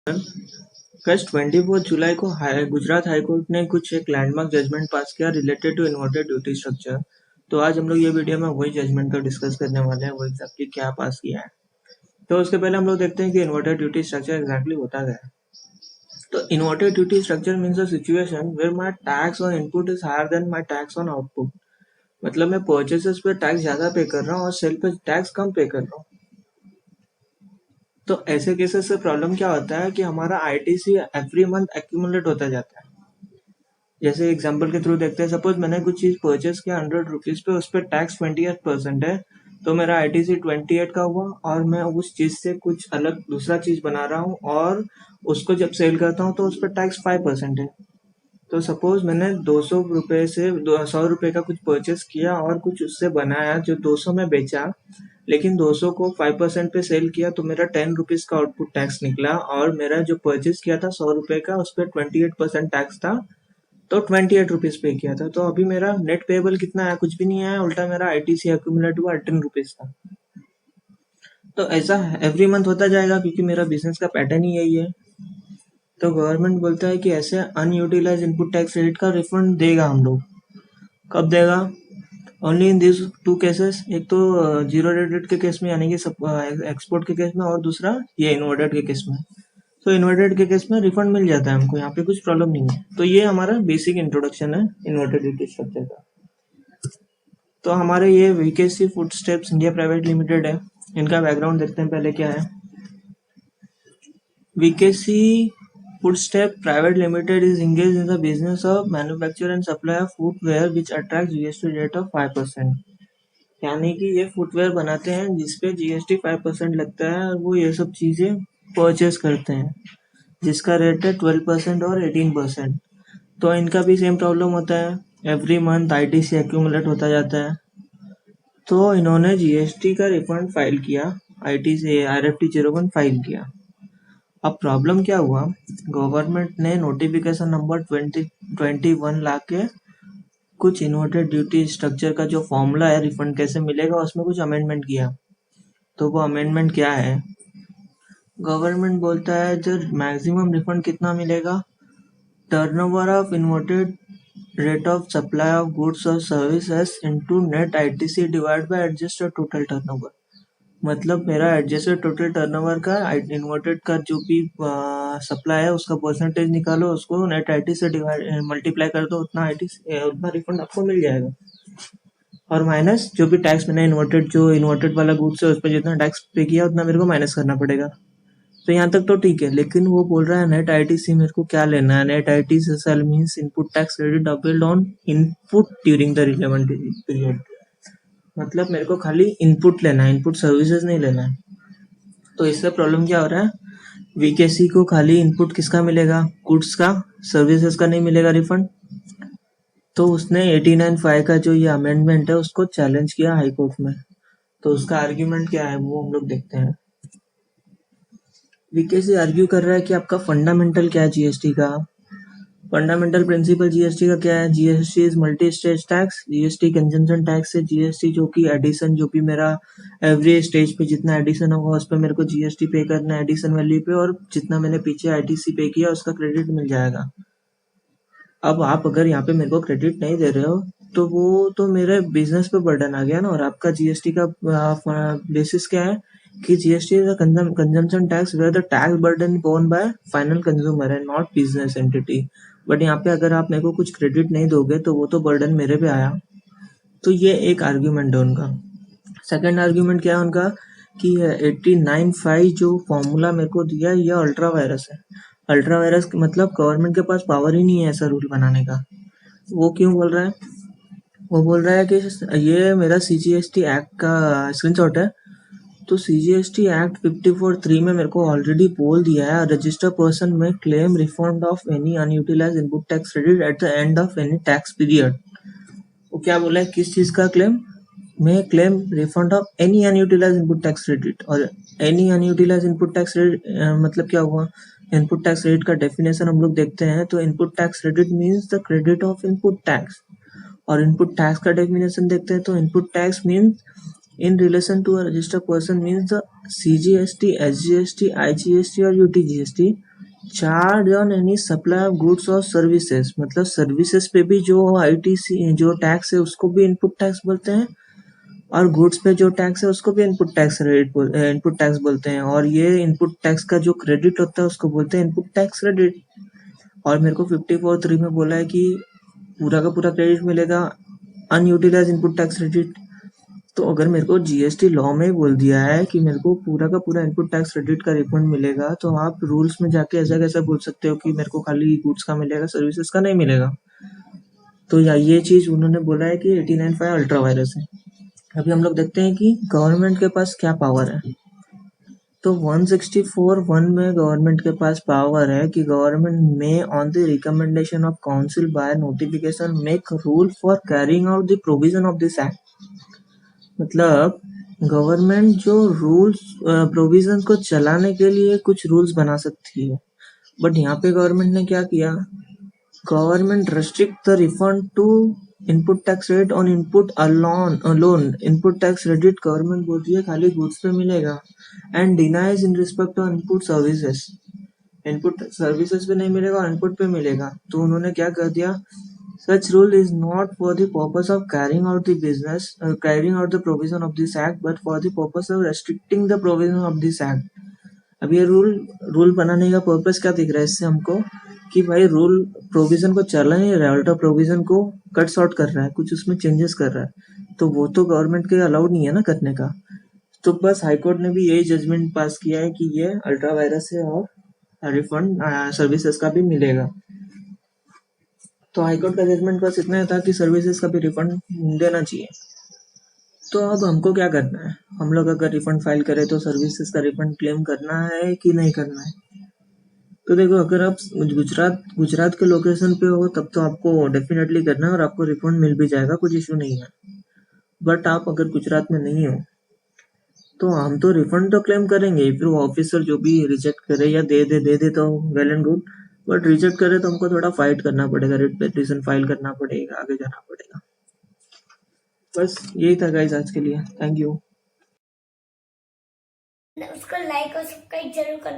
कल 24 जुलाई को गुजरात हाईकोर्ट ने कुछ एक लैंडमार्क जजमेंट पास किया related to inverted duty structure. तो आज हम लोग ये वीडियो में वही जजमेंट का डिस्कस करने वाले हैं, वो एग्जैक्टली क्या पास किया है। तो उसके पहले हम लोग देखते हैं कि इन्वर्टेड ड्यूटी स्ट्रक्चर एग्जैक्टली होता क्या है। तो inverted duty structure means a situation where my tax on input is higher than my tax on output. मतलब मैं परचेसेस पे टैक्स ज्यादा पे कर रहा हूँ और सेल पे टैक्स कम पे कर रहा हूँ। तो ऐसे केसेस से प्रॉब्लम क्या होता है कि हमारा आईटीसी एवरी मंथ एक्यूमुलेट होता जाता है। जैसे एग्जांपल के थ्रू देखते हैं, सपोज मैंने कुछ चीज परचेस किया 100 रुपीज पे, उस पर टैक्स 28% है, तो मेरा आईटीसी 28 का हुआ और मैं उस चीज से कुछ अलग दूसरा चीज बना रहा हूँ और उसको जब सेल करता हूँ तो उस पर टैक्स 5% है। तो सपोज मैंने 200 रुपए से 100 रुपए का कुछ परचेस किया और कुछ उससे बनाया जो 200 में बेचा, लेकिन 200 को 5% पे सेल किया तो मेरा 10 रुपीज का आउटपुट टैक्स निकला और मेरा जो परचेस किया था 100 रुपए का उस पर 28% टैक्स था, तो 28 रुपीज पे किया था। तो अभी मेरा नेट पेबल कितना है, कुछ भी नहीं आया, उल्टा मेरा आईटीसी एक्यूमुलेट हुआ 18 रुपीज का। तो ऐसा एवरी मंथ होता जाएगा क्योंकि मेरा बिजनेस का पैटर्न ही यही है। तो गवर्नमेंट बोलता है कि ऐसे अनयूटिलाइज इनपुट टैक्स क्रेडिट का रिफंड देगा हम लोग। कब देगा? Only in this two cases, एक तो जीरो रेटेड के केस में यानी कि एक्सपोर्ट के केस में, और दूसरा ये इन्वर्टेड के केस में। तो इन्वर्टेड के केस में रिफंड मिल जाता है हमको, यहाँ पे कुछ प्रॉब्लम नहीं है। तो ये हमारा बेसिक इंट्रोडक्शन है इन्वर्टेड ड्यूटी स्ट्रक्चर का। तो हमारे ये VKC footsteps India private limited है, इनका बैकग्राउंड देखते हैं पहले क्या है। VKC footstep private limited is engaged in the business of manufacture and supply of footwear which attracts GST rate of 5%। यानी कि ये फुटवेयर बनाते हैं जिसपे जीएसटी 5% लगता है और वो ये सब चीजें परचेस करते हैं जिसका रेट है 12% और 18%। तो इनका भी सेम प्रॉब्लम होता है, एवरी मंथ आईटीसी एक्यूमुलेट होता जाता है। तो इन्होंने जीएसटी का रिफंड फाइल किया, आईटीसी RFT 01 फाइल किया। अब प्रॉब्लम क्या हुआ, गवर्नमेंट ने नोटिफिकेशन नंबर 2021 ला के कुछ इन्वर्टेड ड्यूटी स्ट्रक्चर का जो फॉर्मूला है रिफंड कैसे मिलेगा उसमें कुछ अमेंडमेंट किया। तो वो अमेंडमेंट क्या है, गवर्नमेंट बोलता है जो मैक्सिमम रिफंड कितना मिलेगा, turnover of inverted rate of supply of goods और services into net ITC divide by adjusted total turnover. मतलब मेरा एडजस्टेड टोटल टर्नओवर का इन्वर्टेड का जो भी सप्लाई है उसका परसेंटेज निकालो, उसको नेट आईटी से डिवाइड मल्टीप्लाई कर दो, उतना उतना रिफंड आपको मिल जाएगा। और माइनस जो भी टैक्स मैंने इन्वर्टेड वाला गुड्स है उस पर जितना टैक्स पे किया उतना मेरे को माइनस करना पड़ेगा। तो यहाँ तक तो ठीक है, लेकिन वो बोल रहा है नेट आईटीसी मेरे को क्या लेना है। Net ITC shall means input tax credit availed on input during the relevant period. मतलब मेरे को खाली इनपुट लेना है, इनपुट सर्विसेज नहीं लेना है। तो इससे प्रॉब्लम क्या हो रहा है, वीकेसी को खाली इनपुट किसका मिलेगा, गुड्स का, सर्विसेज का नहीं मिलेगा रिफंड। तो उसने 89(5) का जो ये अमेंडमेंट है उसको चैलेंज किया हाई कोर्ट में। तो उसका आर्ग्यूमेंट क्या है वो हम लोग देखते हैं। वीकेसी आर्ग्यू कर रहा है कि आपका फंडामेंटल क्या है जीएसटी का। फंडामेंटल प्रिंसिपल जीएसटी का क्या है, GST is multi stage tax. GST consumption tax है, जीएसटी जो कि एडिशन जो भी मेरा एवरी स्टेज पे जितना एडिशन होगा उस पर मेरे को जीएसटी पे करना है एडिशन वैल्यू पे, और जितना मैंने पीछे आईटीसी पे किया उसका क्रेडिट मिल जाएगा। अब आप अगर यहाँ पे मेरे को क्रेडिट नहीं दे रहे हो तो वो तो मेरे बिजनेस पे बर्डन आ गया ना। और आपका जीएसटी का बेसिस क्या है कि GST is a consumption tax where the tax burden borne by final consumer and not business entity. But यहाँ पे अगर आप मेरे को कुछ क्रेडिट नहीं दोगे तो वो तो बर्डन मेरे पे आया। तो ये एक आर्ग्यूमेंट है उनका। सेकंड आर्ग्यूमेंट क्या है उनका कि 89(5) जो फॉर्मूला मेरे को दिया है ये अल्ट्रा वायरस है। अल्ट्रा वायरस मतलब गवर्नमेंट के पास पावर ही नहीं है ऐसा रूल बनाने का। वो क्यों बोल रहा है, वो बोल रहा है कि ये मेरा सीजीएसटी एक्ट का स्क्रीनशॉट है। तो सीजीएसटी एक्ट 54(3) में मेरे को ऑलरेडी बोल दिया है, रजिस्टर्ड पर्सन में claim refund of any unutilised input tax credit at the end of any tax period. वो क्या बोला है, किस चीज का क्लेम में, claim refund of any unutilised input tax credit. और any unutilised input tax credit मतलब क्या हुआ, इनपुट टैक्स क्रेडिट का डेफिनेशन हम लोग देखते हैं। तो input tax credit means the credit of input tax. और इनपुट टैक्स का डेफिनेशन देखते हैं तो input tax means in relation to a registered person means the CGST, SGST, IGST और UTGST charge on any supply of goods और services, मतलब services पे भी जो आईटीसी जो टैक्स है उसको भी इनपुट टैक्स बोलते हैं, और गुड्स पे जो टैक्स है उसको भी इनपुट टैक्स इनपुट टैक्स बोलते हैं, और ये इनपुट टैक्स का जो क्रेडिट होता है उसको बोलते हैं इनपुट टैक्स क्रेडिट। और मेरे को 54(3) में बोला है कि पूरा का पूरा क्रेडिट मिलेगा अनयूटिलाइज इनपुट टैक्स क्रेडिट। तो अगर मेरे को जीएसटी लॉ में बोल दिया है कि मेरे को पूरा का पूरा इनपुट टैक्स क्रेडिट का रिफंड मिलेगा, तो आप रूल्स में जाके ऐसा कैसे बोल सकते हो कि मेरे को खाली गुड्स का मिलेगा, सर्विसेज का नहीं मिलेगा। तो ये चीज उन्होंने बोला है कि 89(5) अल्ट्रा वायरस है। अभी हम लोग देखते हैं कि गवर्नमेंट के पास क्या पावर है। तो 164(1) में गवर्नमेंट के पास पावर है कि गवर्नमेंट में on the recommendation of council by notification make rule for carrying out the provision of this act. मतलब गवर्नमेंट जो रूल्स प्रोविजन को चलाने के लिए कुछ रूल्स बना सकती है, बट यहाँ पे गवर्नमेंट ने क्या किया, government restrict the refund to input tax rate on input alone. Input tax credit government बोल रही है खाली गुड्स पे मिलेगा, and denies in respect of input services. Input services पे नहीं मिलेगा और इनपुट पे मिलेगा। तो उन्होंने क्या कर दिया, such rule is not for the purpose of carrying out the business carrying out the provision of this act, but for the purpose of restricting the provision of this act। अब ये rule बनाने का purpose क्या दिख रहा है इससे हमको, कि भाई रूल प्रोविजन को चला नहीं रहा है, उल्टा प्रोविजन को कट शॉर्ट कर रहा है, कुछ उसमें चेंजेस कर रहा है, तो वो तो गवर्नमेंट के अलाउड नहीं है ना करने का। तो बस हाईकोर्ट ने भी यही जजमेंट पास किया है कि ये अल्ट्रा वायरस है और रिफंड सर्विसेज का भी मिलेगा। तो हाईकोर्ट का जजमेंट बस इतना था कि सर्विसेज का भी रिफंड देना चाहिए। तो अब हमको क्या करना है, हम लोग अगर रिफंड फाइल करें तो सर्विसेज का रिफंड क्लेम करना है कि नहीं करना है। तो देखो, अगर आप गुजरात के लोकेशन पे हो तब तो आपको डेफिनेटली करना है और आपको रिफंड मिल भी जाएगा, कुछ इशू नहीं है। बट आप अगर गुजरात में नहीं हो तो हम तो रिफंड तो क्लेम करेंगे, फिर वो ऑफिसर जो भी रिजेक्ट करे या दे तो well and good, but reject करे तो हमको थोड़ा फाइट करना पड़ेगा, रिट पिटीशन फाइल करना पड़ेगा, आगे जाना पड़ेगा। बस यही था गाइस आज के लिए। Thank you. उसको लाइक और सब्सक्राइब जरूर करना।